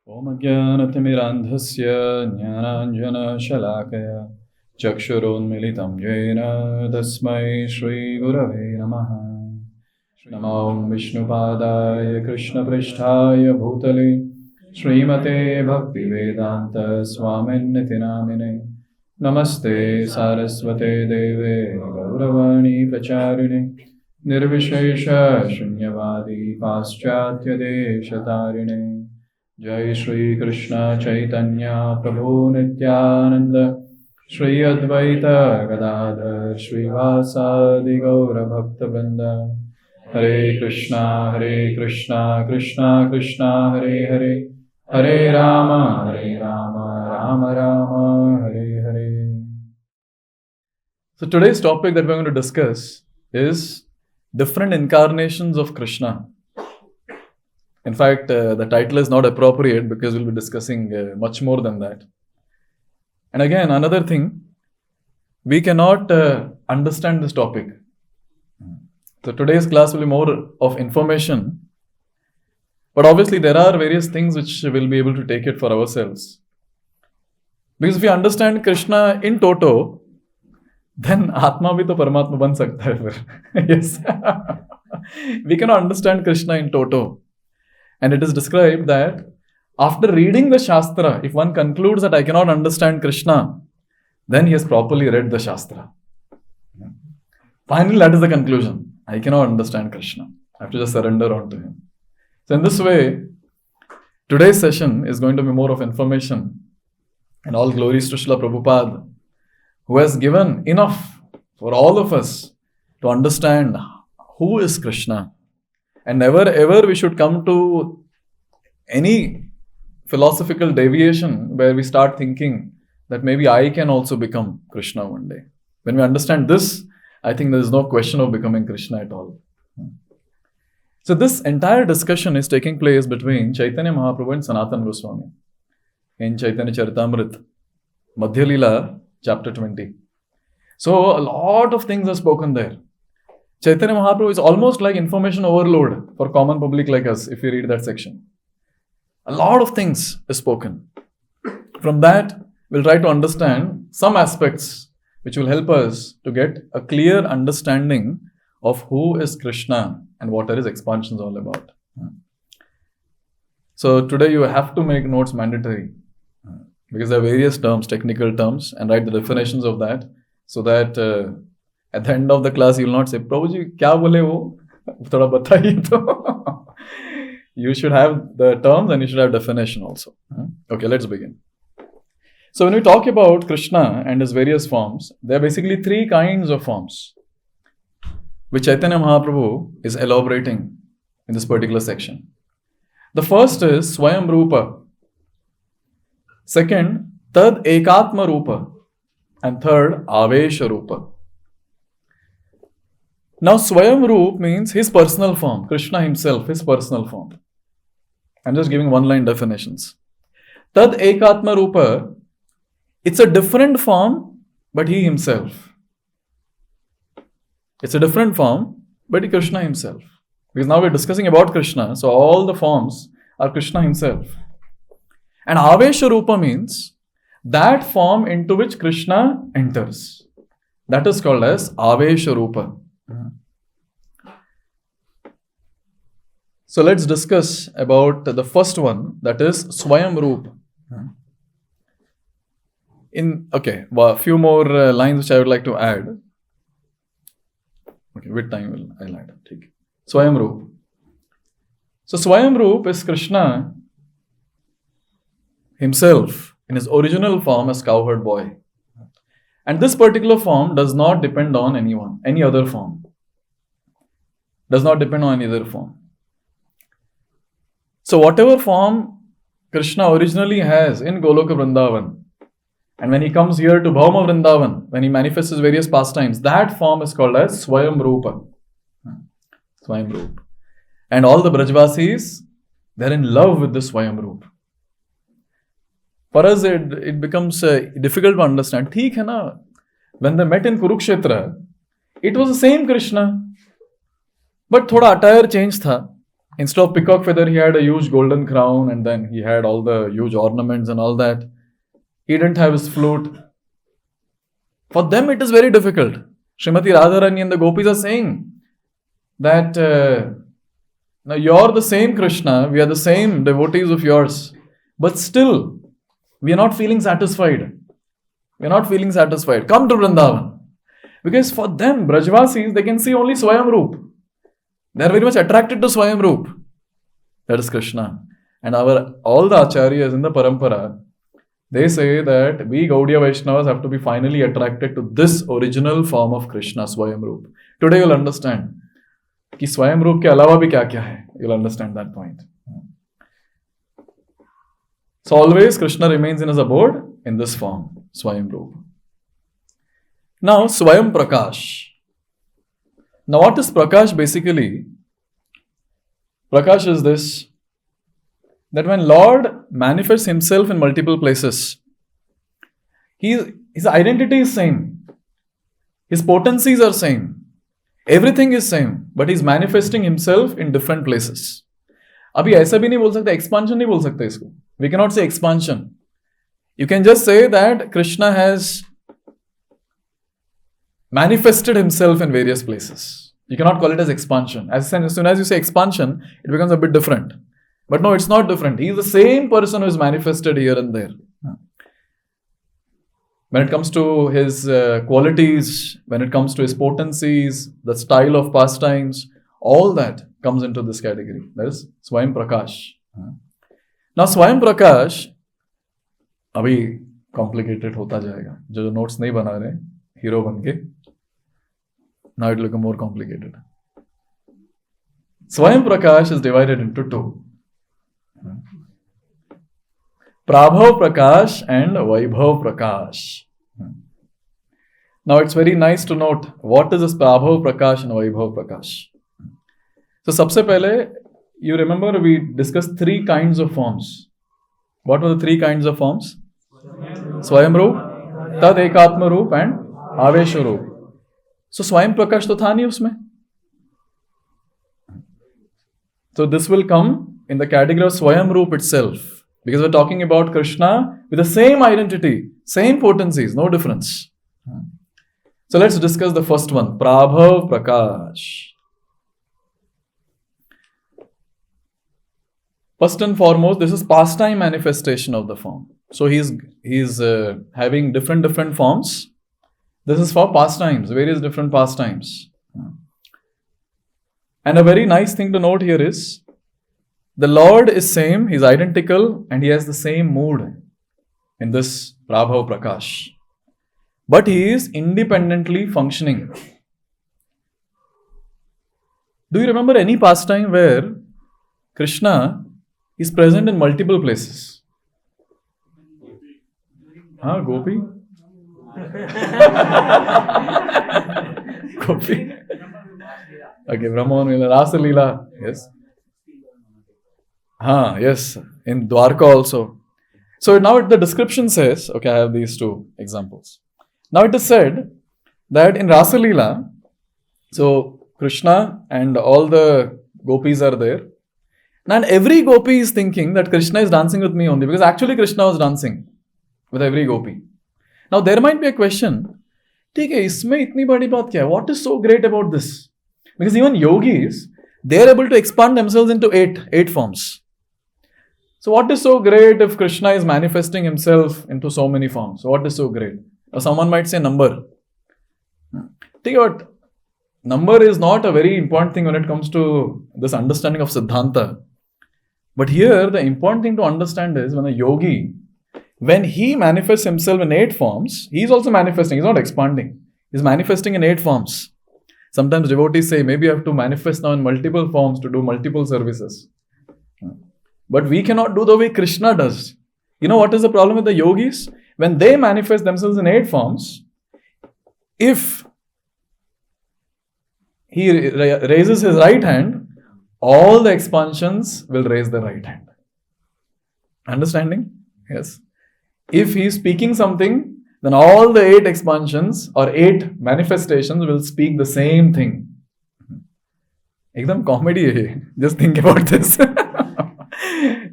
Om Ajnanatimidandhasya Jnananjana-shalakaya Chakshuronmilitam Jena Tasmai Shri Gurave Namaha. Namo Vishnupadaya Krishna Pristhaya Bhutale Srimate Bhaktivedanta Swaminiti Namine Namaste Saraswate Deve Gauravani Pracharine Nirvishesha Shunyavadi Paschatya Deshatarine Jai Shri Krishna Chaitanya Prabhu Nityananda Shri Advaita Gadadhar Shri Vasadi Gaura Bhakta Vrinda Hare Krishna Krishna Krishna Hare Hare Hare Rama Rama Rama Hare Hare. So today's topic that we're going to discuss is different incarnations of Krishna. In fact, the title is not appropriate because we'll be discussing much more than that. And again, another thing, we cannot understand this topic. So today's class will be more of information, but obviously there are various things which we'll be able to take it for ourselves. Because if we understand Krishna in toto, then Atma bhi to Paramatma ban sakta hai fir. Yes. We cannot understand Krishna in toto. And it is described that after reading the Shastra, if one concludes that I cannot understand Krishna, then he has properly read the Shastra. Finally, that is the conclusion. I cannot understand Krishna. I have to just surrender on to him. So in this way, today's session is going to be more of information. And all glories to Srila Prabhupada, who has given enough for all of us to understand who is Krishna. And never ever we should come to any philosophical deviation where we start thinking that maybe I can also become Krishna one day. When we understand this, I think there is no question of becoming Krishna at all. So this entire discussion is taking place between Chaitanya Mahaprabhu and Sanatana Goswami in Chaitanya Charitamrita, Madhya-Lila Chapter 20. So a lot of things are spoken there. Chaitanya Mahaprabhu is almost like information overload for common public like us if you read that section. A lot of things is spoken. From that, we'll try to understand some aspects which will help us to get a clear understanding of who is Krishna and what are his expansions all about. So today you have to make notes mandatory because there are various terms, technical terms, and write the definitions of that so that at the end of the class, you will not say, Prabhuji, kya bole wo? Thoda bataiye to. You should have the terms and you should have definition also. Okay, let's begin. So when we talk about Krishna and his various forms, there are basically three kinds of forms which Chaitanya Mahaprabhu is elaborating in this particular section. The first is Swayam Rupa. Second, Tad Ekatma Rupa. And third, Avesha Rupa. Now, Swayam Roop means his personal form, Krishna himself, his personal form. I'm just giving one-line definitions. Tad Ekatma Rupa, it's a different form, but he himself. It's a different form, but Krishna himself. Because now we're discussing about Krishna, so all the forms are Krishna himself. And Avesha Rupa means that form into which Krishna enters. That is called as Avesha Rupa. So let's discuss about the first one, that is Swayam Roop. A few more lines which I would like to add. Okay, with time I'll add. Swayam Roop. So Swayam Roop is Krishna himself in his original form as cowherd boy. And this particular form does not depend on anyone, any other form. Does not depend on any other form. So whatever form Krishna originally has in Goloka Vrindavan, and when he comes here to Bhauma Vrindavan, when he manifests his various pastimes, that form is called as Swayam Rupa. Swayam Rupa. And all the Brajvasis, they're in love with this Swayam Rupa. For us, it becomes difficult to understand. Theek hai na? When they met in Kurukshetra, it was the same Krishna, but thoda attire change tha. Instead of peacock feather, he had a huge golden crown, and then he had all the huge ornaments and all that. He didn't have his flute. For them, it is very difficult. Srimati Radharani and the gopis are saying that now you're the same Krishna, we are the same devotees of yours, but still, we are not feeling satisfied. We are not feeling satisfied. Come to Vrindavan. Because for them, Brajvasis, they can see only Swayam Roop. They are very much attracted to Swayam Roop. That is Krishna. And all the acharyas in the parampara, they say that we Gaudiya Vaishnavas have to be finally attracted to this original form of Krishna, Swayam Roop. Today you'll understand कि Swayam Roop के अलावा भी क्या क्या है. You'll understand that point. So always Krishna remains in his abode in this form, Swayam Roop. Now Swayam Prakash. Now what is Prakash basically? Prakash is this, that when Lord manifests himself in multiple places, his identity is same. His potencies are same. Everything is same. But he's manifesting himself in different places. अभी ऐसा भी नहीं बोल सकते, expansion नहीं बोल सकते इसको. We cannot say expansion. You can just say that Krishna has manifested himself in various places. You cannot call it as expansion. As soon as you say expansion, it becomes a bit different. But no, it's not different. He is the same person who is manifested here and there. When it comes to his qualities, when it comes to his potencies, the style of pastimes, all that comes into this category. That is Swayam Prakash. Now Swayam Prakash, अभी complicated होता जाएगा. जो notes नहीं बना रहे, hero बन के, now it will become more complicated. Swayam Prakash is divided into two. Prabhav Prakash and Vaibhav Prakash. Now it's very nice to note what is this Prabhav Prakash and Vaibhav Prakash. So सबसे पहले, you remember we discussed three kinds of forms. What were the three kinds of forms? Swayam Roop, Tad Ekatma Roop and Avesha Roop. So Swayam Prakash to tha nahi usme. So this will come in the category of Swayam Roop itself. Because we're talking about Krishna with the same identity, same potencies, no difference. So let's discuss the first one, Prabhav Prakash. First and foremost, this is pastime manifestation of the form. So he's having different forms. This is for pastimes, various different pastimes. And a very nice thing to note here is, the Lord is same, he is identical, and he has the same mood in this Prabhav Prakash. But he is independently functioning. Do you remember any pastime where Krishna is present in multiple places? Gopi? Gopi? Okay, Brahman, Rasa Leela, yes. Yes, in Dwarka also. So now the description says, okay, I have these two examples. Now it is said that in Rasa Leela, so Krishna and all the gopis are there. And every gopi is thinking that Krishna is dancing with me only, because actually Krishna was dancing with every gopi. Now there might be a question, ठीक है, इसमें इतनी बड़ी बात क्या है? What is so great about this? Because even yogis, they are able to expand themselves into eight forms. So what is so great if Krishna is manifesting himself into so many forms? So what is so great? Or someone might say number. Think about, number is not a very important thing when it comes to this understanding of Siddhanta. But here the important thing to understand is when a yogi, when he manifests himself in 8 forms, he is also manifesting, he's not expanding. He's manifesting in 8 forms. Sometimes devotees say, maybe you have to manifest now in multiple forms to do multiple services. But we cannot do the way Krishna does. You know what is the problem with the yogis? When they manifest themselves in 8 forms, if he raises his right hand, all the expansions will raise the right hand. Understanding? Yes. If he is speaking something, then all the 8 expansions or 8 manifestations will speak the same thing. एकदम comedy है. Just think about this.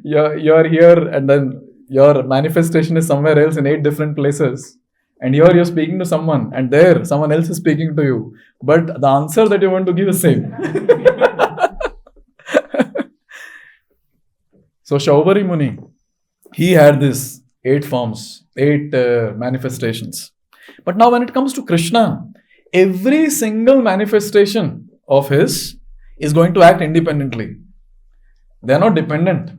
You're here and then your manifestation is somewhere else in 8 different places. And here you're speaking to someone and there someone else is speaking to you. But the answer that you want to give is same. So Shaubari Muni, he had this 8 forms, 8 manifestations. But now when it comes to Krishna, every single manifestation of his is going to act independently. They are not dependent.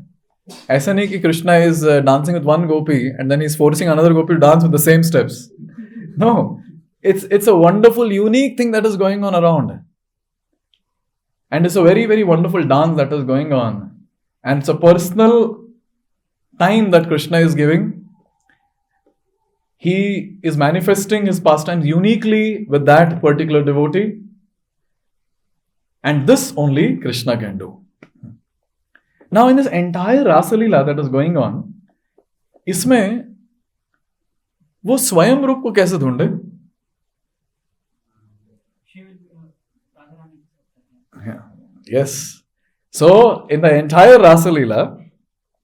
ऐसा नहीं कि Krishna is dancing with one gopi and then he's forcing another gopi to dance with the same steps. No, it's a wonderful, unique thing that is going on around. And it's a very, very wonderful dance that is going on. And it's a personal time that Krishna is giving. He is manifesting his pastimes uniquely with that particular devotee. And this only Krishna can do. Now in this entire Rasa Leela that is going on, इसमें वो स्वयं रूप को कैसे ढूंढे? Yes. So in the entire Rasa Leela,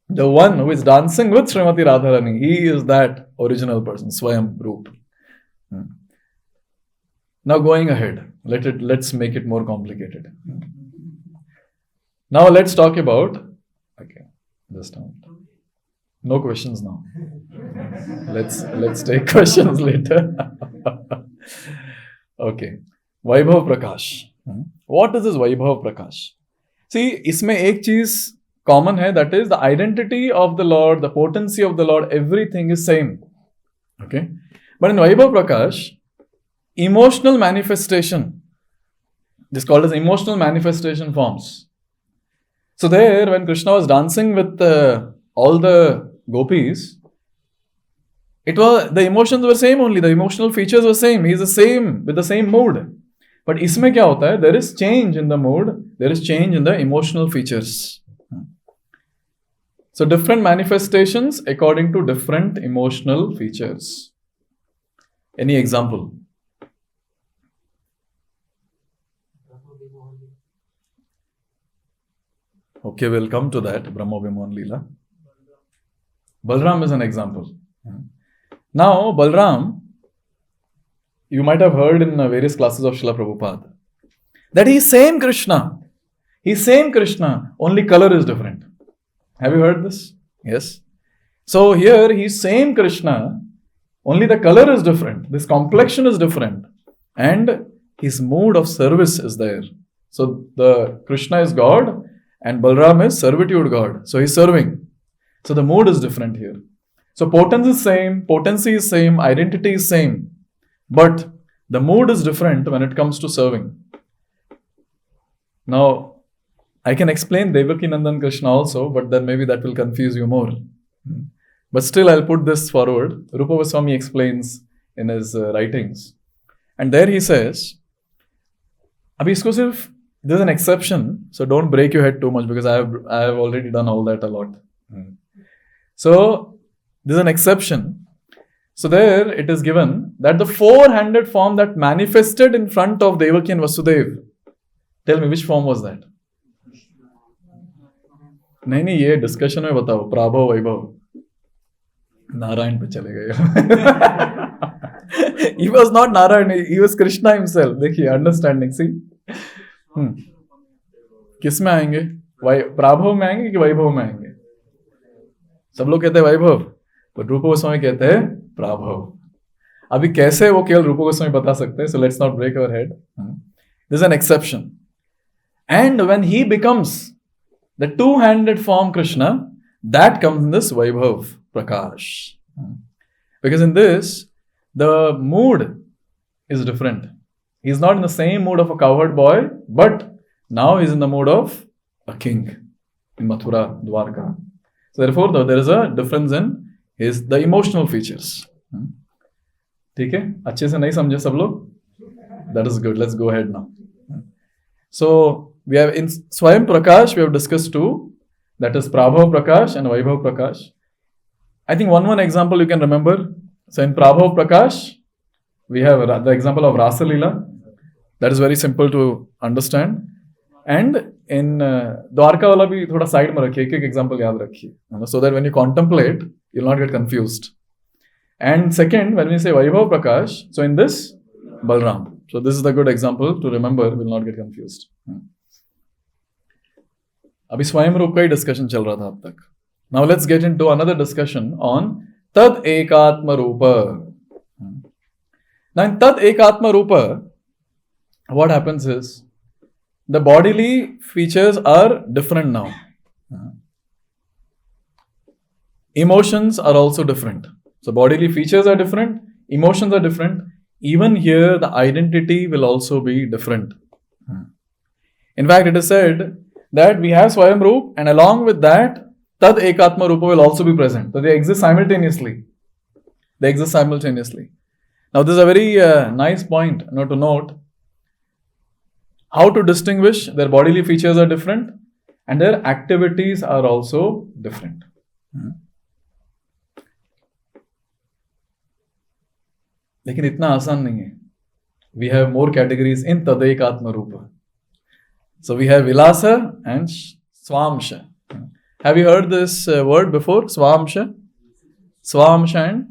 the one who is dancing with Srimati Radharani, he is that original person, Swayam Roop. Now going ahead, let's make it more complicated. Now let's talk about, okay, this time. No questions now. Let's take questions later. Okay. Vaibhav Prakash. What is this Vaibhav Prakash? See, इसमें एक चीज common है, that is the identity of the Lord, the potency of the Lord, everything is same. Okay? But in Vaibhav Prakash, emotional manifestation, this is called as emotional manifestation forms. So there, when Krishna was dancing with all the gopis, it was, the emotions were same only, the emotional features were same, he is the same, with the same mood. But इसमें क्या होता है? There is change in the mood, there is change in the emotional features. So different manifestations according to different emotional features. Any example? Okay, we'll come to that. Brahma Vimohan Leela. Balram is an example. Now, Balram, you might have heard in various classes of Srila Prabhupada that he is same Krishna. He is same Krishna, only color is different. Have you heard this? Yes. So here he is same Krishna, only the color is different. This complexion is different. And his mood of service is there. So the Krishna is God and Balram is servitude God. So he is serving. So the mood is different here. So potency is same, identity is same. But the mood is different when it comes to serving. Now, I can explain Devaki Nandan Krishna also, but then maybe that will confuse you more. But still, I'll put this forward. Rupa Goswami explains in his writings. And there he says, Abhi isko sirf, there's an exception, so don't break your head too much because I have already done all that a lot. So, there's an exception. So there it is given that the 4-handed form that manifested in front of Devaki and Vasudev. Tell me, which form was that? नहीं ये discussion में बताओ. प्राभव वैभव नारायण पे चले गए. He was not Narayan, he was Krishna himself. देखिए understanding, see. किस में आएंगे? प्राभव में आएंगे कि वैभव में आएंगे? सब लोग कहते हैं वैभव, पर रूप गोस्वामी कहते हैं प्राभव. अभी कैसे वो केवल रूप गोस्वामी बता सकते हैं. So let's not break our head. There's an exception. And when he becomes the 2-handed form Krishna, that comes in this Vaibhav Prakash. Because in this, the mood is different. He's not in the same mood of a cowherd boy, but now he's in the mood of a king in Mathura, Dwarka. So therefore, there is a difference in the emotional features. ठीक है? अच्छे से नहीं समझे सब लोग? That is good. Let's go ahead now. So, we have in Swayam Prakash, we have discussed 2. That is Prabhav Prakash and Vaibhav Prakash. I think one example you can remember. So in Prabhav Prakash, we have the example of Rasa Leela. That is very simple to understand. And in Dwarka wala bhi thoda side mein rakhiye, ek example yaad rakhiye, so that when you contemplate, you'll not get confused. And second, when we say Vaibhav Prakash, so in this, Balram. So this is the good example to remember, will not get confused. अभी स्वयं रूप का ही discussion चल रहा था अब तक. Now let's get into another discussion on Tad Ekatma Rupa. Now in Tad Ekatma Rupa, what happens is, the bodily features are different now. Emotions are also different. So bodily features are different, emotions are different. Even here, the identity will also be different. In fact, it is said that we have Swayam Roop, and along with that, Tad Ekatma Rupa will also be present. So they exist simultaneously. Now this is a very nice point to note. How to distinguish their bodily features are different and their activities are also different. लेकिन इतना आसान नहीं है. We have more categories in Tadekatma Rupa. So we have Vilasa and Swamsha. Have you heard this word before? Swamsha? Swamsha and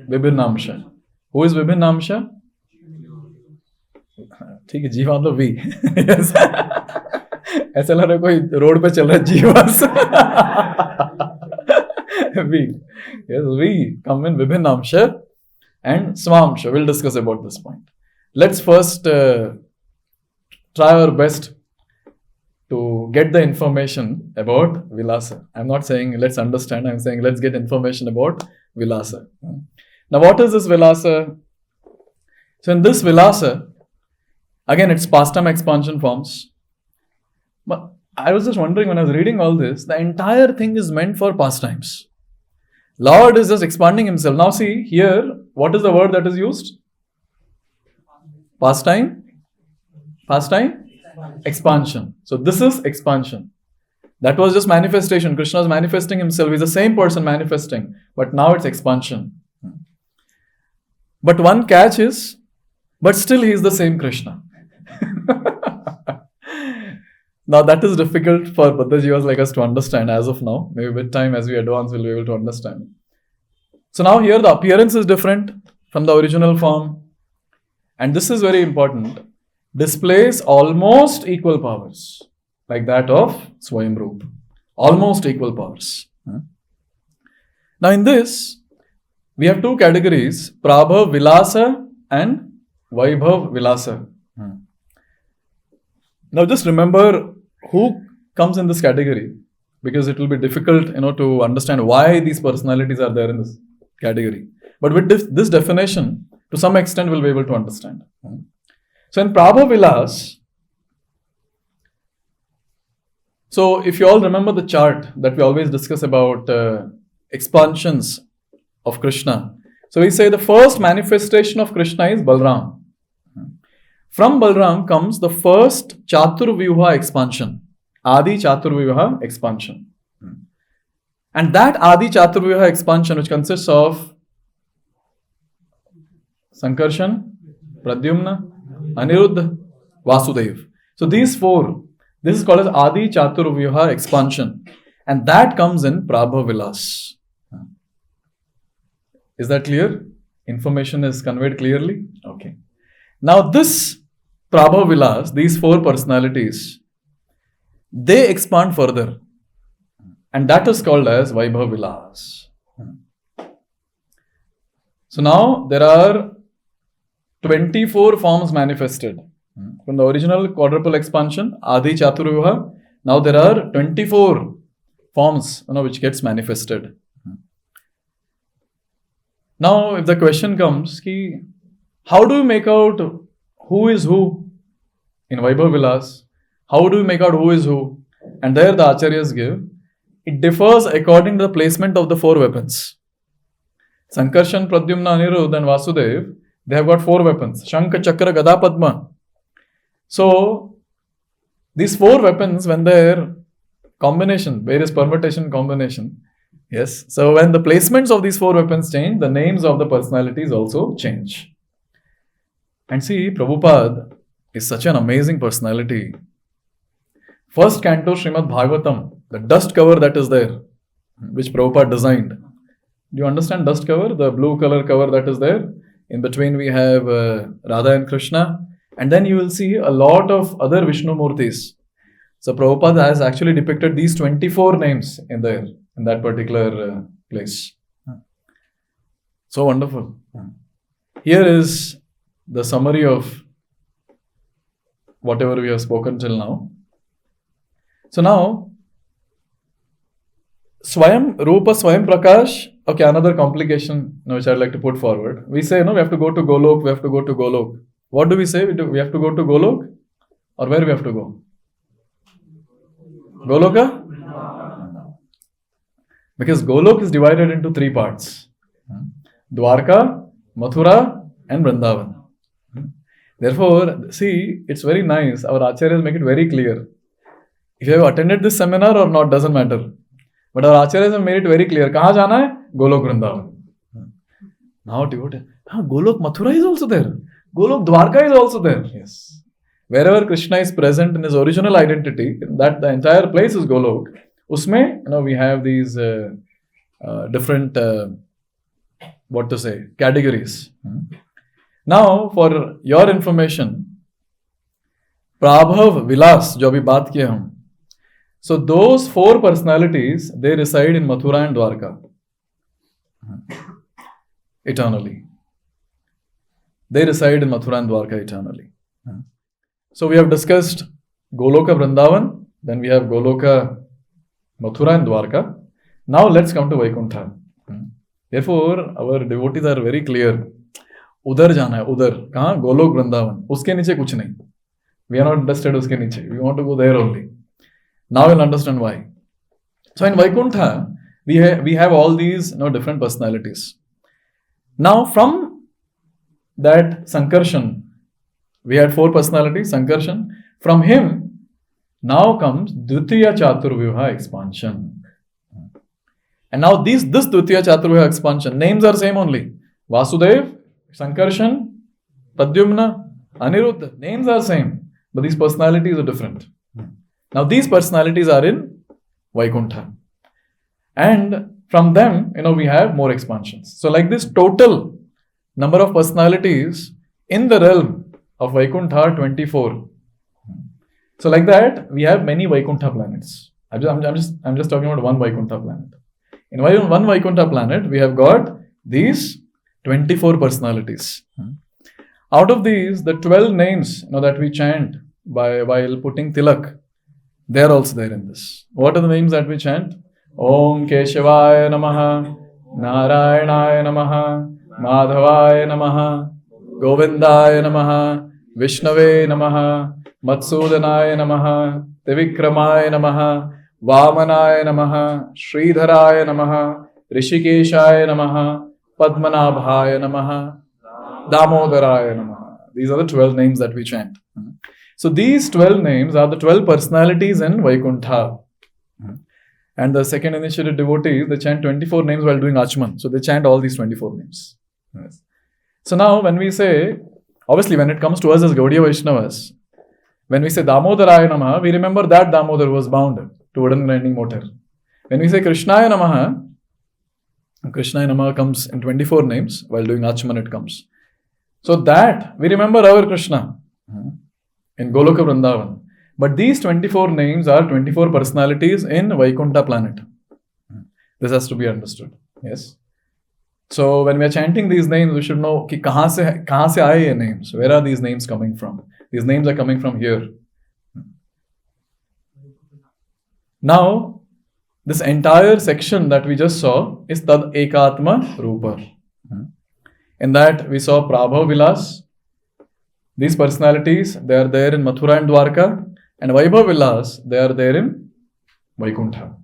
Vibhinnamsha. Who is Vibhinnamsha? ठीक है, जीवा मतलब we. ऐसा लग रहा है कोई रोड पे चल रहा है जीवास. We. Yes, we come in Vibhinnamsha and Swamsha. We'll discuss about this point. Let's first try our best to get the information about Vilasa. I'm not saying let's understand, I'm saying let's get information about Vilasa. Now what is this Vilasa? So in this Vilasa, again it's pastime expansion forms. But I was just wondering when I was reading all this, the entire thing is meant for pastimes. Lord is just expanding himself. Now see here, what is the word that is used? Pastime? Expansion. So this is expansion. That was just manifestation. Krishna is manifesting himself. He's the same person manifesting. But now it's expansion. But one catch is, but still he is the same Krishna. Now that is difficult for Buddha-jivas like us to understand as of now. Maybe with time as we advance we'll be able to understand. So now here the appearance is different from the original form. And this is very important. Displays almost equal powers. Like that of Swayambhuva. Almost equal powers. Now in this, we have two categories. Prabhav Vilasa and Vaibhav Vilasa. Now just remember who comes in this category, because it will be difficult, to understand why these personalities are there in this category. But with this definition, to some extent, we'll be able to understand. So in Prabha Vilas, so if you all remember the chart that we always discuss about expansions of Krishna. So we say the first manifestation of Krishna is Balram. From Balram comes the first Chaturvyuha expansion. Adi Chaturvyuha expansion. And that Adi Chaturvyuha expansion, which consists of Sankarshan, Pradyumna, Aniruddha, Vasudev. So these four, this is called as Adi Chaturvyuha expansion. And that comes in Prabha Vilas. Is that clear? Information is conveyed clearly? Okay. Now this Prabha Vilas, these four personalities, they expand further. And that is called as Vaibhav Vilas. So now there are 24 forms manifested. From the original quadruple expansion, Adi Chaturvyuha, now there are 24 forms which gets manifested. Now if the question comes, how do we make out who is who in Vaibhav Vilas? How do we make out who is who? And there the Acharyas give, it differs according to the placement of the four weapons. Sankarshan, Pradyumna, Aniruddha and Vasudev, they have got four weapons. Shankha, Chakra, Gada, Padma. So, these four weapons, when their combination, various permutation combination, yes. So, when the placements of these four weapons change, the names of the personalities also change. And see, Prabhupada is such an amazing personality. first canto Srimad Bhagavatam, the dust cover that is there, which Prabhupada designed. Do you understand dust cover? The blue color cover that is there. In between we have Radha and Krishna. And then you will see a lot of other Vishnu Murtis. So Prabhupada has actually depicted these 24 names in that particular place. So wonderful. Here is the summary of whatever we have spoken till now. So now, Swayam Rupa Swayam Prakash. Okay, another complication which I'd like to put forward. We say, we have to go to Golok, we have to go to Golok. What do we say? We have to go to Golok? Or where we have to go? Goloka? Because Golok is divided into 3 parts. Dwarka, Mathura and Vrindavan. Therefore, see, it's very nice. Our acharyas make it very clear. If you have attended this seminar or not, doesn't matter. But our acharyas have made it very clear. Kahan jana hai? Golok Vrindavan. Now, Golok Mathura is also there. Golok Dwarka is also there. Yes. Wherever Krishna is present in his original identity, that the entire place is Golok. Usme, we have these different, categories. Now, for your information, Prabhav Vilas, jo abhi baat kiye hum. So, those 4 personalities, they reside in Mathura and Dwarka. Eternally. They reside in Mathura and Dwarka eternally. So, we have discussed Goloka Vrindavan, then we have Goloka Mathura and Dwarka. Now, let's come to Vaikuntha. Therefore, our devotees are very clear. Udar jana hai, udar. Kahan? Golok Vrindavan. Uske niche kuch nahi. We are not interested uske niche. We want to go there only. Now you'll understand why. So in Vaikuntha, we have all these different personalities. Now from that Sankarshan, we had 4 personalities, Sankarshan. From him, now comes Dvitiya Chaturvyuha expansion. And now this Dvitiya Chaturvyuha expansion, names are same only. Vasudev, Sankarshan, Pradyumna, Aniruddha, names are same. But these personalities are different. Now these personalities are in Vaikuntha. And from them, we have more expansions. So like this total number of personalities in the realm of Vaikuntha are 24. So like that, we have many Vaikuntha planets. I'm just talking about one Vaikuntha planet. In one Vaikuntha planet, we have got these 24 personalities. Out of these, the 12 names that we chant while putting tilak, they are also there in this. What are the names that we chant? Om Keshavaya Namaha, Narayanaya Namaha, Madhavaya Namaha, Govindaya Namaha, Vishnave Namaha, Matsudanaya Namaha, Trivikramaya Namaha, Vamanaya Namaha, Sridharaya Namaha, Rishikeshaya Namaha, Padmanabhaya Namaha, Damodaraya Namaha. These are the 12 names that we chant. So these 12 names are the 12 personalities in Vaikuntha. And the second initiated devotees, they chant 24 names while doing Achman. So they chant all these 24 names. Yes. So now when we say, obviously when it comes to us as Gaudiya Vaishnavas, when we say Damodaraya Namaha, we remember that Damodar was bound to wooden grinding motor. When we say Krishnaya Namaha, Krishnaya Namaha comes in 24 names, while doing Achman it comes. So that, we remember our Krishna in Goloka Vrindavan. But these 24 names are 24 personalities in Vaikuntha planet. This has to be understood. Yes. So when we are chanting these names, we should know ki kahan se aaye ye names. Where are these names coming from? These names are coming from here. Now, this entire section that we just saw is Tad Ekatma Rupa. In that we saw Prabhav Vilas. These personalities, they are there in Mathura and Dwarka. And Vaibhav Vilas, they are there in Vaikuntha.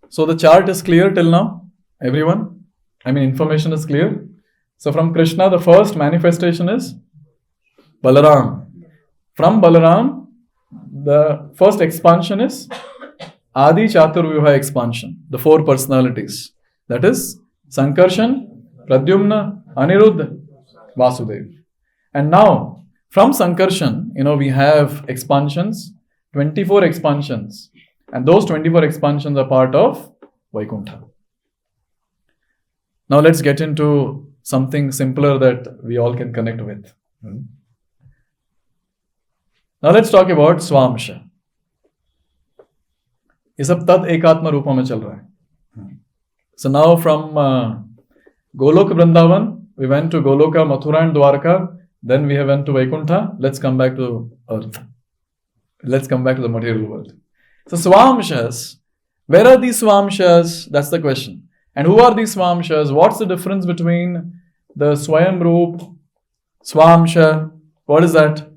So the chart is clear till now, everyone? Information is clear. So from Krishna, the first manifestation is Balaram. From Balaram, the first expansion is Adi Chaturvyuha expansion, the 4 personalities. That is Sankarshan, Pradyumna, Aniruddha, Vasudev. And now, from Sankarshan, we have expansions 24 expansions. And those 24 expansions are part of Vaikuntha. Now let's get into something simpler that we all can connect with. Now let's talk about Swamsha. ये सब तद एकात्म रूपों में चल रहा है. So now from Golok Vrindavan, we went to Goloka, Mathura and Dwarka. Then we went to Vaikuntha. Let's come back to earth. Let's come back to the material world. So Swamshas, where are these Swamshas? That's the question. And who are these Swamshas? What's the difference between the Swayam Roop, Swamsha? What is that?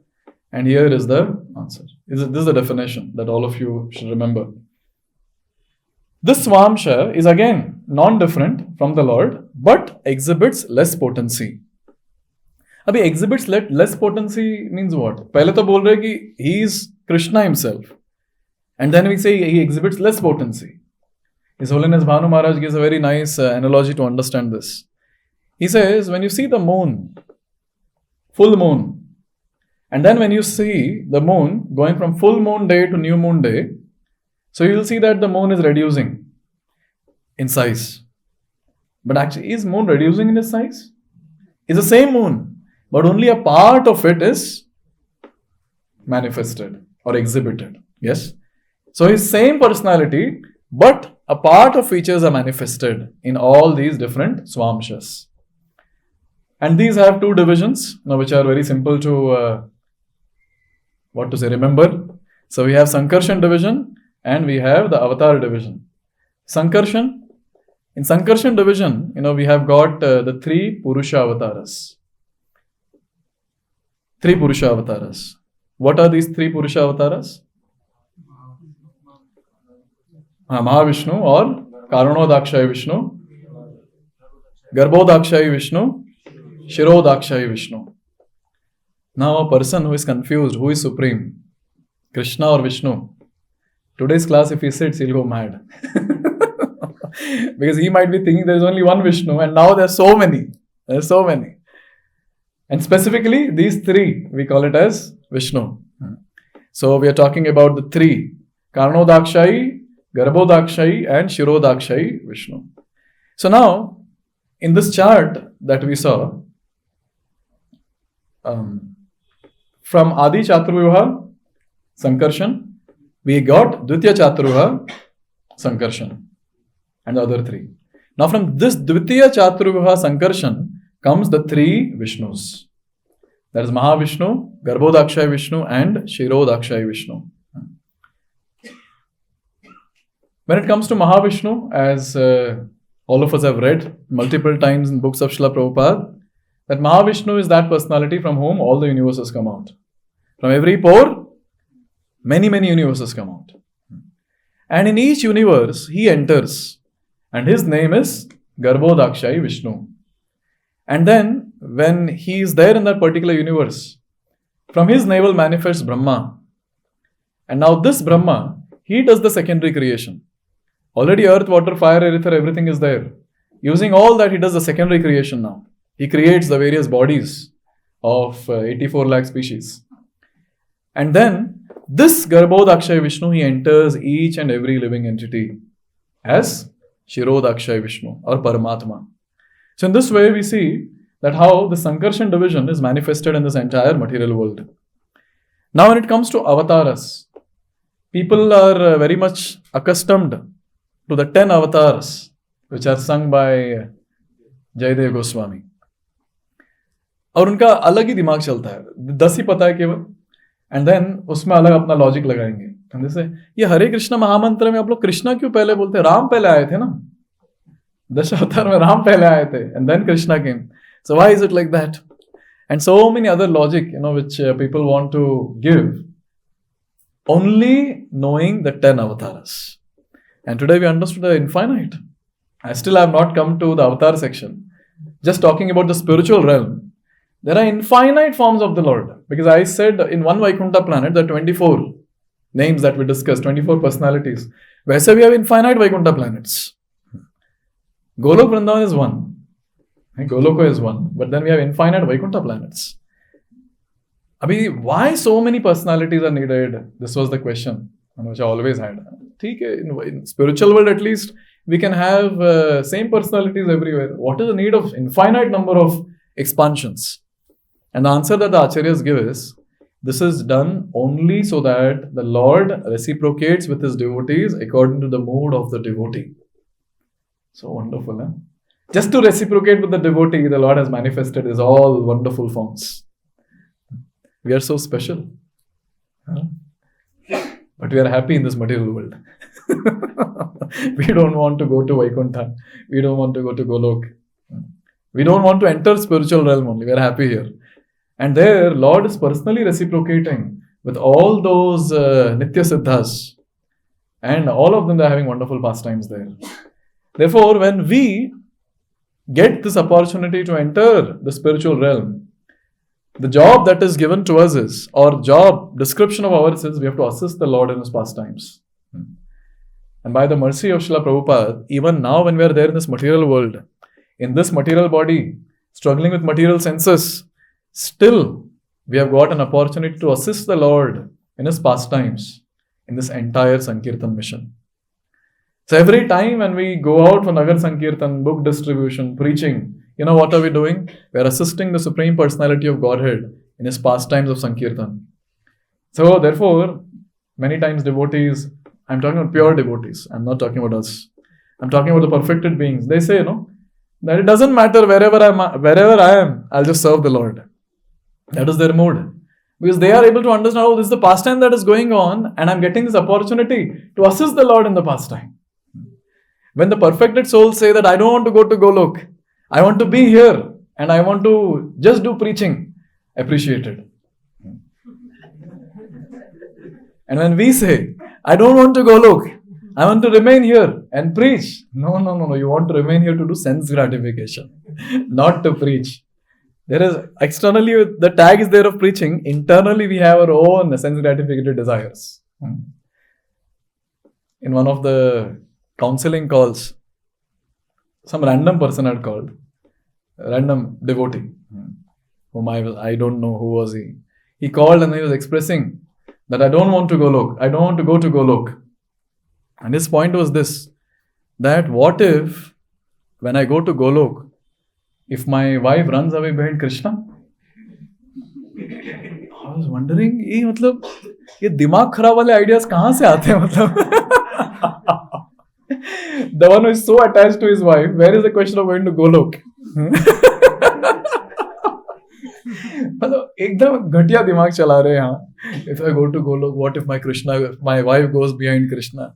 And here is the answer. This is the definition that all of you should remember. This Swamsha is again non-different from the Lord, but exhibits less potency. Abhi exhibits less potency means what? Pehle to bol rahe ki he is Krishna himself. And then we say he exhibits less potency. His Holiness Bhanu Maharaj gives a very nice analogy to understand this. He says, when you see the moon, full moon, and then when you see the moon going from full moon day to new moon day, so you will see that the moon is reducing in size. But actually, is moon reducing in its size? It's the same moon, but only a part of it is manifested or exhibited. Yes? So his same personality, but a part of features are manifested in all these different Swamshas. And these have two divisions, which are very simple to remember. So we have Sankarshan division and we have the Avatar division. Sankarshan, in Sankarshan division, we have got the three Purusha avatars. Three Purusha avatars. What are these three Purusha avatars? Mahavishnu or Karanodakshaya Vishnu, Garbhodakshaya Vishnu, Shirodakshaya Vishnu. Now a person who is confused, who is supreme, Krishna or Vishnu, today's class if he sits, he'll go mad. Because he might be thinking there is only one Vishnu and now there are so many. There are so many. And specifically these three, we call it as Vishnu. So we are talking about the three, Karanodakshaya, Garbhodakshaya and Shirodakshaya Vishnu. So now, in this chart that we saw, from Adi Chaturvyuha, Sankarshan, we got Dvitiya Chaturvyuha, Sankarshan, and the other three. Now from this Dvitiya Chaturvyuha, Sankarshan, comes the three Vishnus. That is Mahavishnu, Garbhodakshaya Vishnu and Shirodakshaya Vishnu. When it comes to Mahavishnu, as all of us have read multiple times in books of Srila Prabhupada, that Mahavishnu is that personality from whom all the universes come out. From every pore, many, many universes come out. And in each universe, he enters. And his name is Garbhodakshaya Vishnu. And then, when he is there in that particular universe, from his navel manifests Brahma. And now this Brahma, he does the secondary creation. Already earth, water, fire, ether, everything is there. Using all that, he does the secondary creation now. He creates the various bodies of 84 lakh species. And then, this Garbhodakshaya Vishnu, he enters each and every living entity as Shirodakshaya Vishnu or Paramatma. So in this way, we see that how the Sankarshan division is manifested in this entire material world. Now when it comes to avatars, people are very much accustomed to the 10 avatars which are sung by Jayadev Goswami. और उनका अलग ही दिमाग चलता है, 10 ही पता है केवल, and then उसमें अलग अपना लॉजिक लगाएंगे. जैसे ये हरे कृष्ण महामंत्र में आप लोग कृष्णा क्यों पहले बोलते हैं? राम पहले आए थे ना, 10 अवतार में राम पहले आए थे and then Krishna came. So why is it like that? And so many other logic, which people want to give, only knowing the 10 avatars. And today we understood the infinite. I still have not come to the avatar section. Just talking about the spiritual realm, there are infinite forms of the Lord. Because I said in one Vaikuntha planet, there are 24 names that we discussed, 24 personalities. Where we have infinite Vaikuntha planets. Golok Vrindavan is one. Goloko is one. But then we have infinite Vaikuntha planets. Abhi, why so many personalities are needed? This was the question which I always had. In spiritual world, at least, we can have same personalities everywhere. What is the need of infinite number of expansions? And the answer that the Acharyas give is, this is done only so that the Lord reciprocates with his devotees according to the mood of the devotee. So wonderful, huh? Just to reciprocate with the devotee, the Lord has manifested his all wonderful forms. We are so special. Huh? But we are happy in this material world. We don't want to go to Vaikuntha. We don't want to go to Golok. We don't want to enter spiritual realm only. We are happy here. And there, Lord is personally reciprocating with all those Nitya Siddhas. And all of them, they are having wonderful pastimes there. Therefore, when we get this opportunity to enter the spiritual realm, the job that is given to us is, or job description of ours is, we have to assist the Lord in his pastimes. And by the mercy of Srila Prabhupada, even now when we are there in this material world, in this material body, struggling with material senses, still we have got an opportunity to assist the Lord in his pastimes in this entire Sankirtan mission. So every time when we go out for Nagar Sankirtan, book distribution, preaching, you know what are we doing? We are assisting the Supreme Personality of Godhead in his pastimes of Sankirtan. So therefore, many times devotees, I'm talking about pure devotees, I'm not talking about us. I'm talking about the perfected beings. They say, that it doesn't matter wherever I am, I'll just serve the Lord. That is their mood. Because they are able to understand, this is the pastime that is going on, and I'm getting this opportunity to assist the Lord in the pastime. When the perfected souls say that I don't want to go to Golok, I want to be here, and I want to just do preaching, appreciated. And when we say, I don't want to Golok, I want to remain here and preach. No, you want to remain here to do sense gratification, not to preach. There is, externally, the tag is there of preaching. Internally, we have our own sense gratificated desires. In one of the counseling calls, some random person had called, random devotee, whom I don't know who was he. He called and he was expressing that I don't want to Golok. I don't want to go to Golok. And his point was this, that what if, when I go to Golok, if my wife runs away behind Krishna? I was wondering, ये दिमाग खराब वाले ideas कहाँ से आते हैं The one who is so attached to his wife, where is the question of going to Golok? एकदम घटिया दिमाग चला रहे हैं यहाँ. If I go to Golok, what if my wife goes behind Krishna?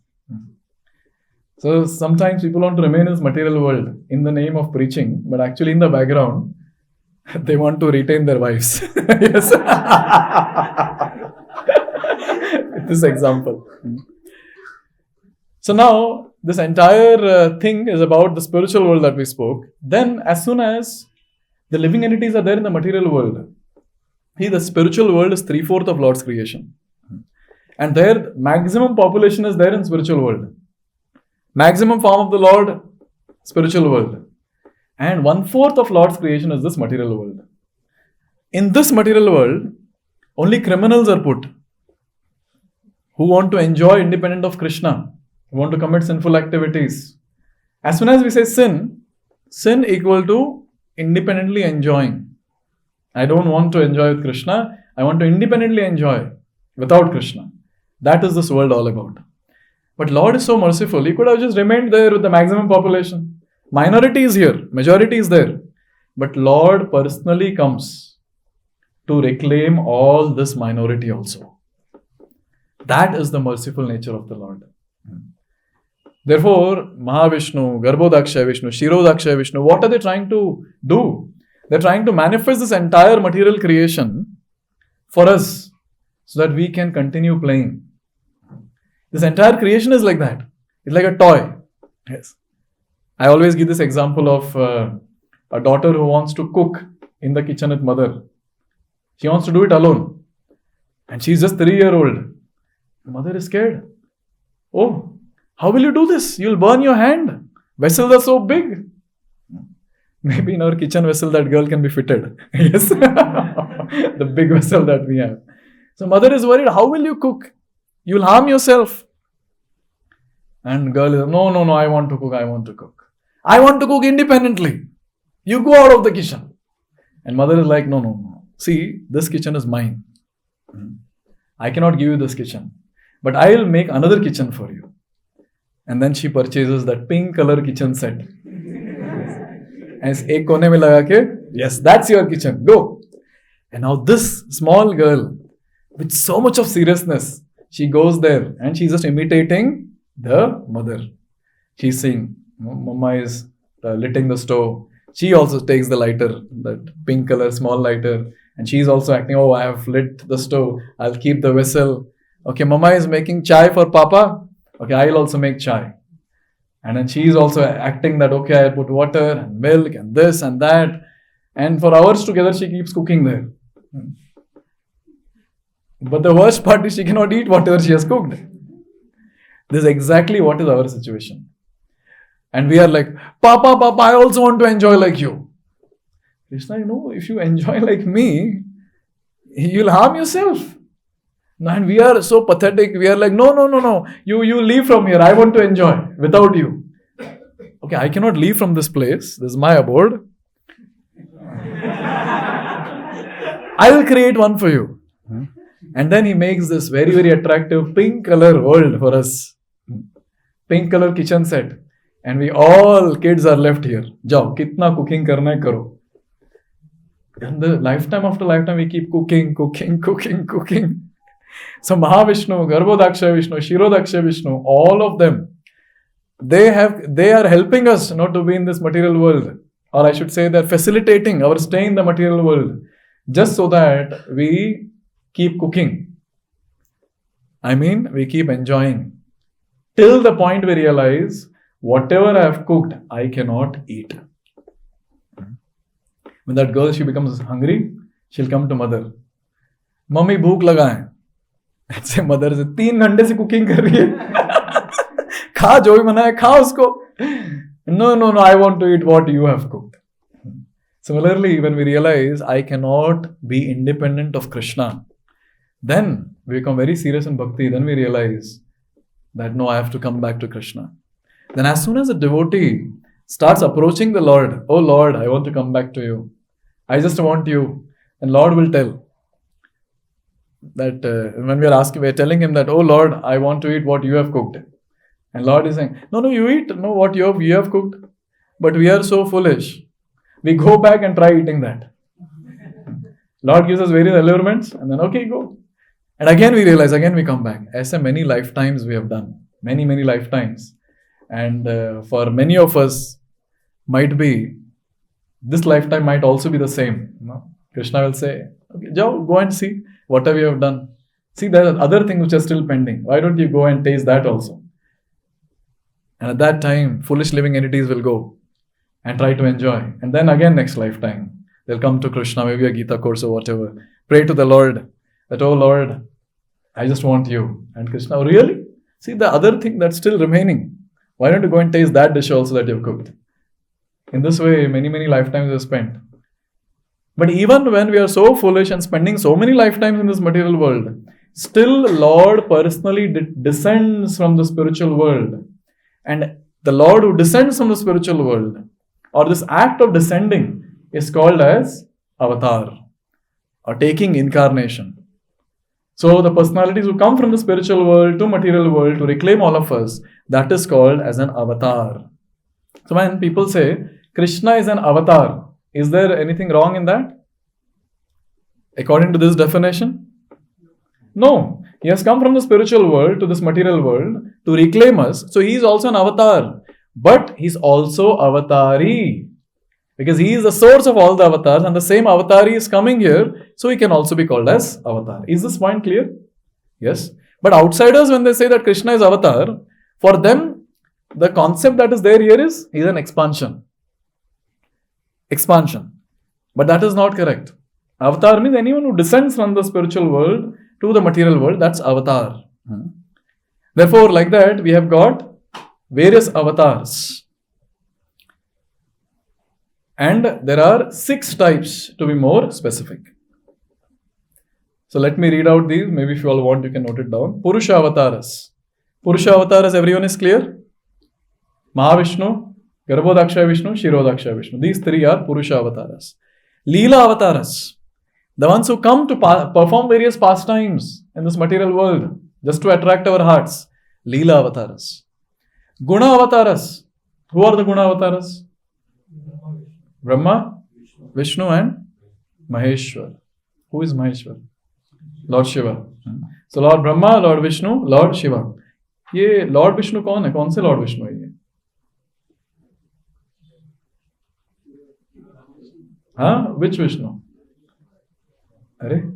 So sometimes people want to remain in this material world in the name of preaching, but actually in the background, they want to retain their wives. Yes. This example. So now, this entire thing is about the spiritual world that we spoke. Then, as soon as the living entities are there in the material world, the spiritual world is 3/4 of Lord's creation. And their maximum population is there in spiritual world. Maximum form of the Lord, spiritual world. And 1/4 of Lord's creation is this material world. In this material world, only criminals are put who want to enjoy independent of Krishna, who want to commit sinful activities. As soon as we say sin equal to independently enjoying. I don't want to enjoy with Krishna, I want to independently enjoy without Krishna. That is this world all about. But Lord is so merciful, he could have just remained there with the maximum population. Minority is here, majority is there. But Lord personally comes to reclaim all this minority also. That is the merciful nature of the Lord. Therefore, Mahavishnu, Garbhodakshay Vishnu, Shirodakshay Vishnu, what are they trying to do? They're trying to manifest this entire material creation for us so that we can continue playing. This entire creation is like that. It's like a toy. Yes. I always give this example of a daughter who wants to cook in the kitchen with mother. She wants to do it alone. And she's just 3-year-old. The mother is scared. Oh, how will you do this? You'll burn your hand. Vessels are so big. Maybe in our kitchen vessel that girl can be fitted. Yes. The big vessel that we have. So mother is worried, how will you cook? You'll harm yourself. And girl is, no, I want to cook. I want to cook independently. You go out of the kitchen. And mother is like, no. See, this kitchen is mine. I cannot give you this kitchen. But I will make another kitchen for you. And then she purchases that pink color kitchen set. And ek kone mein laga ke, yes, that's your kitchen. Go. And now this small girl, with so much of seriousness, she goes there and she's just imitating the mother. She's saying, Mama is lighting the stove. She also takes the lighter, that pink color small lighter. And she's also acting, oh, I have lit the stove. I'll keep the vessel. Okay, Mama is making chai for Papa. Okay, I'll also make chai. And then she's also acting that, okay, I'll put water and milk and this and that. And for hours together, she keeps cooking there. But the worst part is she cannot eat whatever she has cooked. This is exactly what is our situation. And we are like, Papa, I also want to enjoy like you. Krishna, if you enjoy like me, you'll harm yourself. And we are so pathetic. We are like, no. You leave from here. I want to enjoy without you. Okay, I cannot leave from this place. This is my abode. I will create one for you. And then he makes this very, very attractive pink color world for us. Pink color kitchen set. And we all kids are left here. Jao, kitna cooking karna hai karo. And the lifetime after lifetime we keep cooking. So Mahavishnu, Garbhodaksha Vishnu, Shirodaksha Vishnu, all of them, they are helping us not to be in this material world. Or I should say they're facilitating our stay in the material world. Just so that we keep cooking. I mean, we keep enjoying. Till the point we realize, whatever I have cooked, I cannot eat. When that girl, she becomes hungry, she'll come to mother. Mummy, bhook laga hai. And say, mother is 3 घंटे से cooking कर रही है. खा जो भी बना है, खा उसको. No, I want to eat what you have cooked. Similarly, when we realize I cannot be independent of Krishna, then we become very serious in bhakti. Then we realize that no, I have to come back to Krishna. Then as soon as a devotee starts approaching the Lord, oh Lord, I want to come back to you. I just want you. And Lord will tell that when we're telling him that, oh Lord, I want to eat what you have cooked. And Lord is saying, no, you eat what you have cooked. But we are so foolish. We go back and try eating that. Lord gives us various allurements and then, okay, go. And again we realize, again we come back. As many lifetimes we have done. Many, many lifetimes. And for many of us, might be, this lifetime might also be the same. Krishna will say, okay, go and see whatever you have done. See, there are other things which are still pending. Why don't you go and taste that also? And at that time, foolish living entities will go and try to enjoy. And then again next lifetime, they'll come to Krishna, maybe a Gita course or whatever. Pray to the Lord that, oh Lord, I just want you. And Krishna, oh really? See, the other thing that's still remaining. Why don't you go and taste that dish also that you've cooked? In this way, many, many lifetimes are spent. But even when we are so foolish and spending so many lifetimes in this material world, still Lord personally descends from the spiritual world. And the Lord who descends from the spiritual world, or this act of descending, is called as avatar, or taking incarnation. So the personalities who come from the spiritual world to material world to reclaim all of us, that is called as an avatar. So when people say, Krishna is an avatar, is there anything wrong in that? According to this definition? No. He has come from the spiritual world to this material world to reclaim us. So he is also an avatar. But he is also avatari. Because he is the source of all the avatars and the same avatari is coming here. So he can also be called as avatar. Is this point clear? Yes. But outsiders, when they say that Krishna is avatar, for them, the concept that is there here is he is an expansion. Expansion. But that is not correct. Avatar means anyone who descends from the spiritual world to the material world, that's avatar. Therefore, like that, we have got various avatars. And there are 6 types to be more specific. So let me read out these. Maybe if you all want, you can note it down. Purusha Avataras. Purusha Avataras, everyone is clear? Mahavishnu, Garbhodaksha Vishnu, Shirodaksha Vishnu. These 3 are Purusha Avataras. Leela Avataras. The ones who come to perform various pastimes in this material world just to attract our hearts. Leela Avataras. Guna Avataras. Who are the Guna Avataras? Brahma, Vishnu and Maheshwar. Who is Maheshwar? Lord Shiva. So Lord Brahma, Lord Vishnu, Lord Shiva. ये Lord Vishnu कौन है? कौन से Lord Vishnu है ये? हाँ? Which Vishnu? अरे?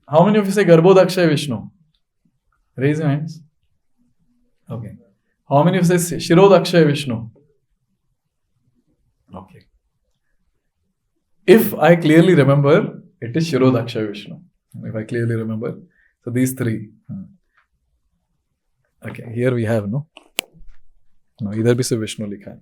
How many of you say Garbhodaksha Vishnu? Raise your hands. Okay. How many of you say Shirodaksha Vishnu? Okay. If I clearly remember, it is Shirodaksha Vishnu. If I clearly remember. So these 3. Okay, here we have, no? No, इधर भी सिर्फ विष्णु लिखा है.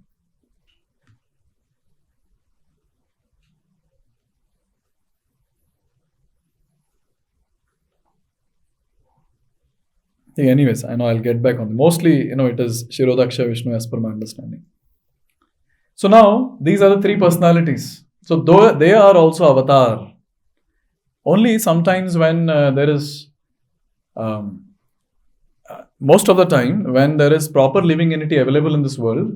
Anyways, I know I'll get back on. Mostly, it is Shirodaksha Vishnu as per my understanding. So now, these are the 3 personalities. So though they are also avatar. Only sometimes when there is, most of the time, when there is proper living entity available in this world,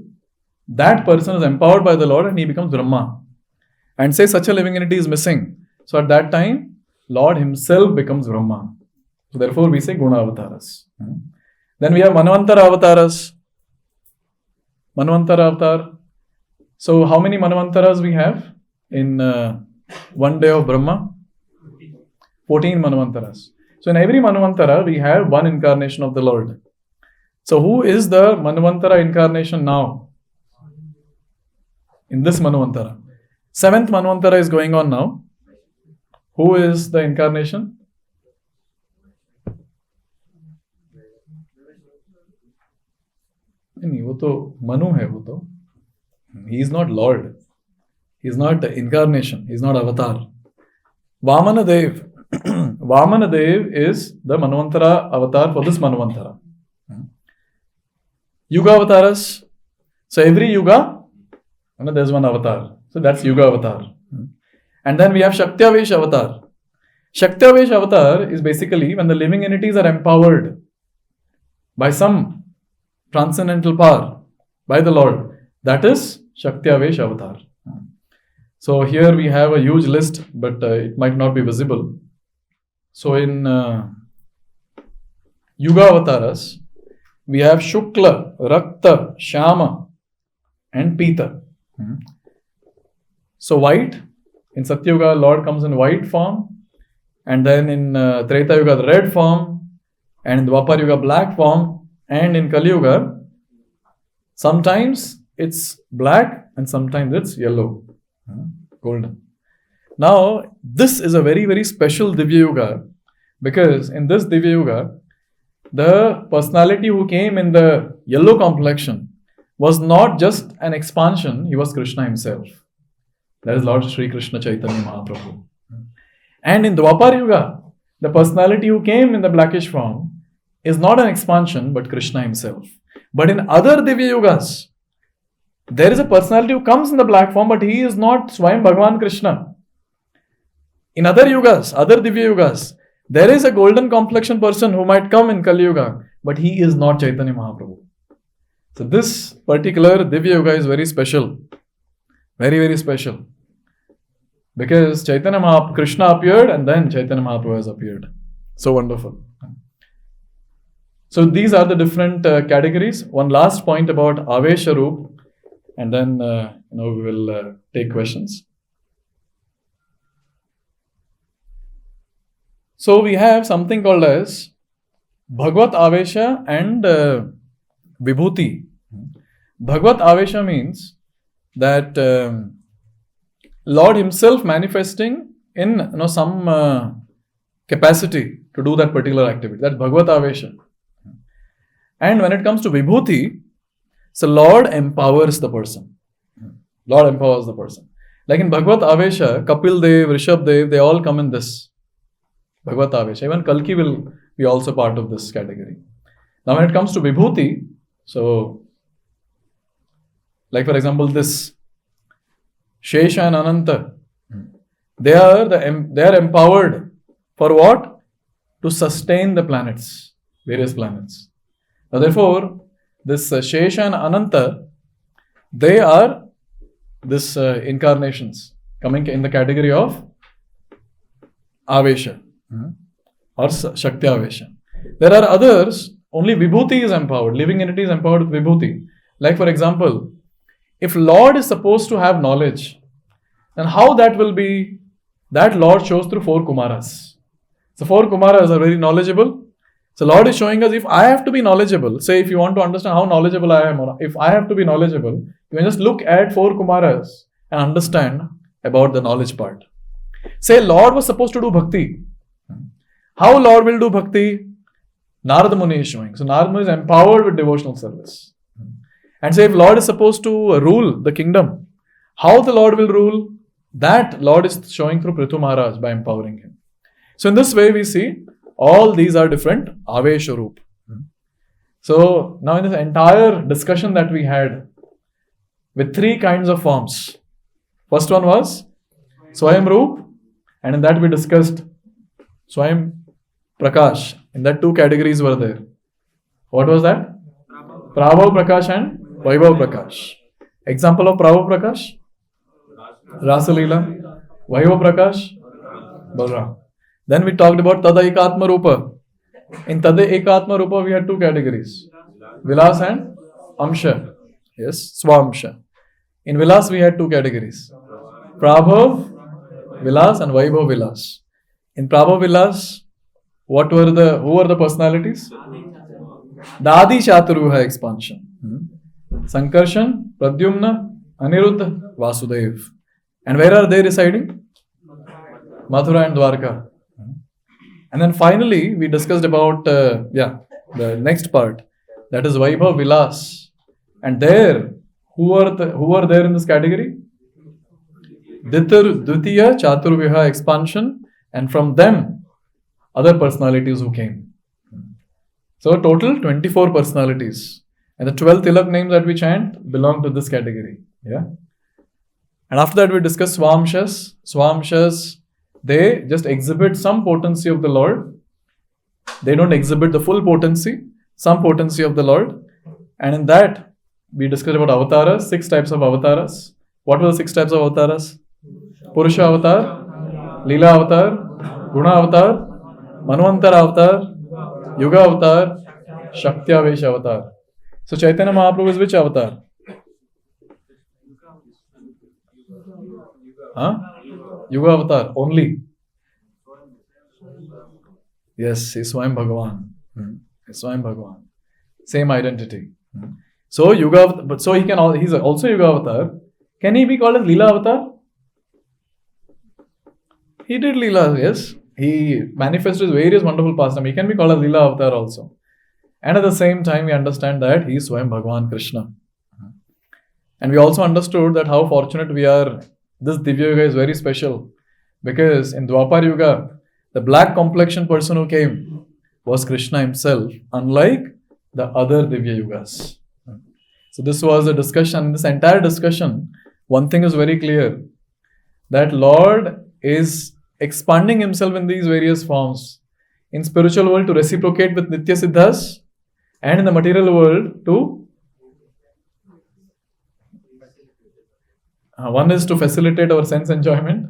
that person is empowered by the Lord and he becomes Brahma. And say such a living entity is missing. So at that time, Lord himself becomes Brahma. So therefore we say Guna Avataras. Then we have Manvantara Avataras. Manvantara Avatar. So how many Manvantaras we have in one day of Brahma? 14 Manvantaras. So in every Manvantara we have one incarnation of the Lord. So who is the Manvantara incarnation now? In this Manvantara. 7th Manvantara is going on now. Who is the incarnation? नहीं, वो तो मनु है वो तो. He is not Lord. He is not the incarnation. He is not avatar. Vamana Dev. Vamana Dev is the Manvantara avatar for this Manvantara. Yuga Avataras. So every Yuga, there's one avatar. So that's Yuga Avatar. And then we have Shaktiavesh Avatar. Shaktiavesh Avatar is basically when the living entities are empowered by some transcendental power by the Lord. That is Shaktiavesh Avatar. So here we have a huge list, but it might not be visible. So in Yuga Avataras, we have Shukla, Rakta, Shama and Pita. So white, in Satyuga, Lord comes in white form, and then in Treta Yuga, the red form, and in Dwapar Yuga, black form, and in Kali Yuga, sometimes it's black and sometimes it's yellow, golden. Now, this is a very, very special Divya Yuga, because in this Divya Yuga, the personality who came in the yellow complexion was not just an expansion, he was Krishna himself. That is Lord Sri Krishna Chaitanya Mahaprabhu. And in Dwapar Yuga, the personality who came in the blackish form is not an expansion, but Krishna himself. But in other Divya Yugas, there is a personality who comes in the black form, but he is not Swayam Bhagavan Krishna. In other Yugas, other Divya Yugas, there is a golden complexion person who might come in Kali Yuga, but he is not Chaitanya Mahaprabhu. So this particular Divya Yuga is very special. Very, very special. Because Krishna appeared and then Chaitanya Mahaprabhu has appeared. So wonderful. So these are the different categories. One last point about Avesha Roop, and then we will take questions. So we have something called as Bhagavat Avesha and Vibhuti. Bhagavat Avesha means that Lord himself manifesting in some capacity to do that particular activity. That's Bhagavat Avesha. And when it comes to Vibhuti, So Lord empowers the person. Lord empowers the person. Like in Bhagavad Avesha, Kapil Dev, Rishabh Dev, they all come in this Bhagavad Avesha. Even Kalki will be also part of this category. Now when it comes to Vibhuti, so like for example this Shesha and Ananta, they are empowered for what? To sustain the planets, various planets. Now therefore, this Shesha and Ananta, they are this incarnations coming in the category of Avesha or Shakti Avesha. There are others, only Vibhuti is empowered, living entity is empowered with Vibhuti. Like for example, if Lord is supposed to have knowledge, then how that will be? That Lord shows through 4 Kumaras. So 4 Kumaras are very knowledgeable. So Lord is showing us, if I have to be knowledgeable, say if you want to understand how knowledgeable I am, or if I have to be knowledgeable, you can just look at 4 Kumaras and understand about the knowledge part. Say Lord was supposed to do bhakti. How Lord will do bhakti? Narada Muni is showing. So Narada Muni is empowered with devotional service. And say if Lord is supposed to rule the kingdom, how the Lord will rule? That Lord is showing through Prithu Maharaj by empowering him. So in this way we see all these are different Avesha Roop. So now in this entire discussion that we had with 3 kinds of forms. First one was Swayam Roop, and in that we discussed Swayam Prakash. In that 2 categories were there. What was that? Prabhav Prakash and Vaibhav Prakash. Example of Prabhav Prakash? Rasa Leela. Vaibhav Prakash? Balram. Then we talked about Tada Ekatma Rupa. In Tada Ekatma Rupa we had 2 categories. Vilas and Amsha. Yes, Swamsha. In Vilas we had 2 categories. Prabhav Vilas and Vaibhav Vilas. In Prabhav Vilas, who were the personalities? The Adi Chaturvyuha expansion. Sankarshan, Pradyumna, Aniruddha, Vasudev. And where are they residing? Mathura and Dwarka. And then finally, we discussed about the next part. That is Vaibhav Vilas. And there, who are there in this category? Dvitiya Chaturvyuha expansion. And from them, other personalities who came. So total 24 personalities. And the 12 Tilak names that we chant belong to this category. Yeah. And after that we discuss Swamshas. Swamshas, they just exhibit some potency of the Lord. They don't exhibit the full potency, some potency of the Lord. And in that, we discussed about avatars, 6 types of avatars. What were the 6 types of avatars? Purusha avatar, Leela avatar, Guna avatar, Manvantara avatar, Yuga avatar, Shakti Avesha avatar. So Chaitanya Mahaprabhu is which avatar? Yuga avatar only. Yes, he's Swayam Bhagavan. Swayam Bhagavan. Same identity. So Yuga, but so he's also Yuga avatar. Can he be called as Leela avatar? He did Leela, yes. He manifested various wonderful pastimes. He can be called as Leela avatar also. And at the same time, we understand that he is Swayam Bhagavan Krishna. And we also understood that how fortunate we are. This Divya Yuga is very special. Because in Dwapar Yuga, the black complexion person who came was Krishna himself, unlike the other Divya Yugas. So this was a discussion. This entire discussion, one thing is very clear. That Lord is expanding himself in these various forms. In spiritual world to reciprocate with Nitya Siddhas, and in the material world to one is to facilitate our sense enjoyment,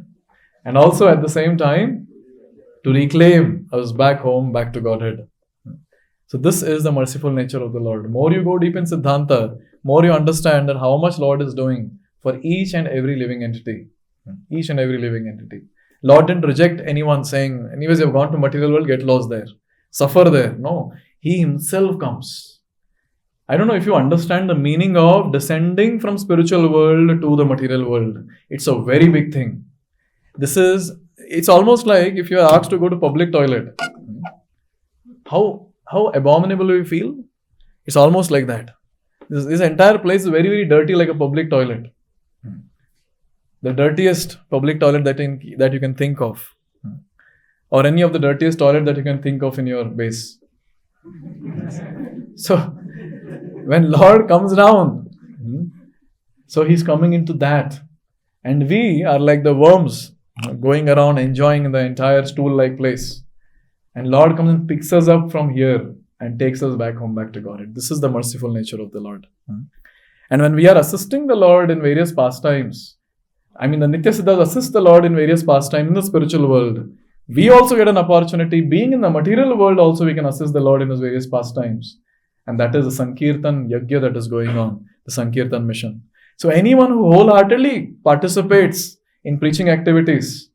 and also at the same time to reclaim us back home, back to Godhead. So this is the merciful nature of the Lord. More you go deep in Siddhanta, more you understand that how much Lord is doing for each and every living entity. Each and every living entity. Lord didn't reject anyone saying, anyways, you've gone to material world, get lost there. Suffer there. No. He himself comes. I don't know if you understand the meaning of descending from spiritual world to the material world. It's a very big thing. It's almost like if you are asked to go to public toilet. How abominable we feel? It's almost like that. This entire place is very, very dirty, like a public toilet. The dirtiest public toilet that you can think of. Or any of the dirtiest toilet that you can think of in your base. So, when Lord comes down, so He's coming into that. And we are like the worms going around enjoying the entire stool-like place. And Lord comes and picks us up from here and takes us back home, back to Godhead. This is the merciful nature of the Lord. And when we are assisting the Lord in various pastimes, the Nitya Siddhas assist the Lord in various pastimes in the spiritual world. We also get an opportunity, being in the material world also, we can assist the Lord in His various pastimes. And that is the Sankirtan Yajna that is going on, the Sankirtan mission. So anyone who wholeheartedly participates in preaching activities,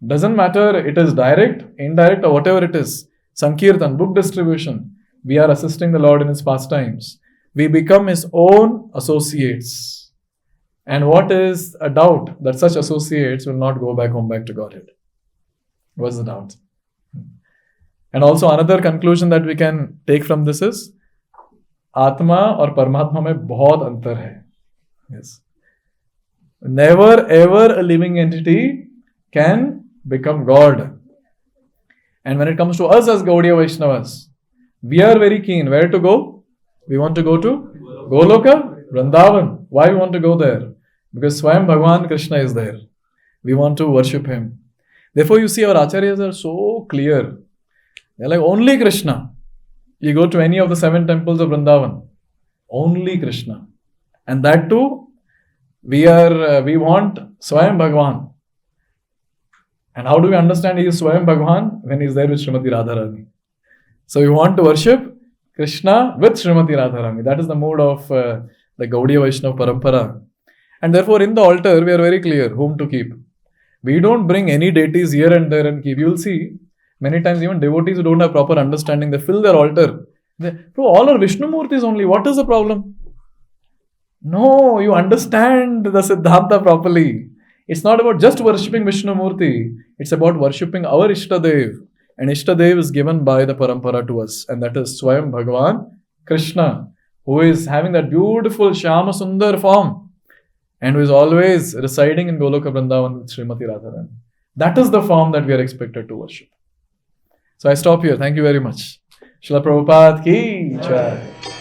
doesn't matter it is direct, indirect or whatever it is, Sankirtan, book distribution, we are assisting the Lord in His pastimes. We become His own associates. And what is a doubt that such associates will not go back home, back to Godhead? What's the doubt? And also another conclusion that we can take from this is, Atma or Paramatma mein bahut antar hai. Yes. Never ever a living entity can become God. And when it comes to us as Gaudiya Vaishnavas, we are very keen. Where to go? We want to go to Goloka, Vrindavan. Why we want to go there? Because Swayam Bhagavan Krishna is there. We want to worship Him. Therefore, you see our acharyas are so clear. They're like, only Krishna. You go to any of the 7 temples of Vrindavan. Only Krishna. And that too, we want Swayam Bhagavan. And how do we understand He is Swayam Bhagavan? When He is there with Srimati Radharani. So we want to worship Krishna with Srimati Radharani. That is the mood of the Gaudiya Vaishnava Parampara. And therefore in the altar, we are very clear whom to keep. We don't bring any deities here and there and keep. You will see, many times even devotees who don't have proper understanding, they fill their altar. All are Vishnu Murtis only. What is the problem? No, you understand the Siddhanta properly. It's not about just worshipping Vishnu Murti. It's about worshipping our Ishtadev. And Ishtadev is given by the Parampara to us. And that is Swayam Bhagavan Krishna, who is having that beautiful Shyama Sundar form. And who is always residing in Goloka Vrindavan with Srimati Radharani. That is the form that we are expected to worship. So I stop here. Thank you very much. Srila Prabhupada ki jai.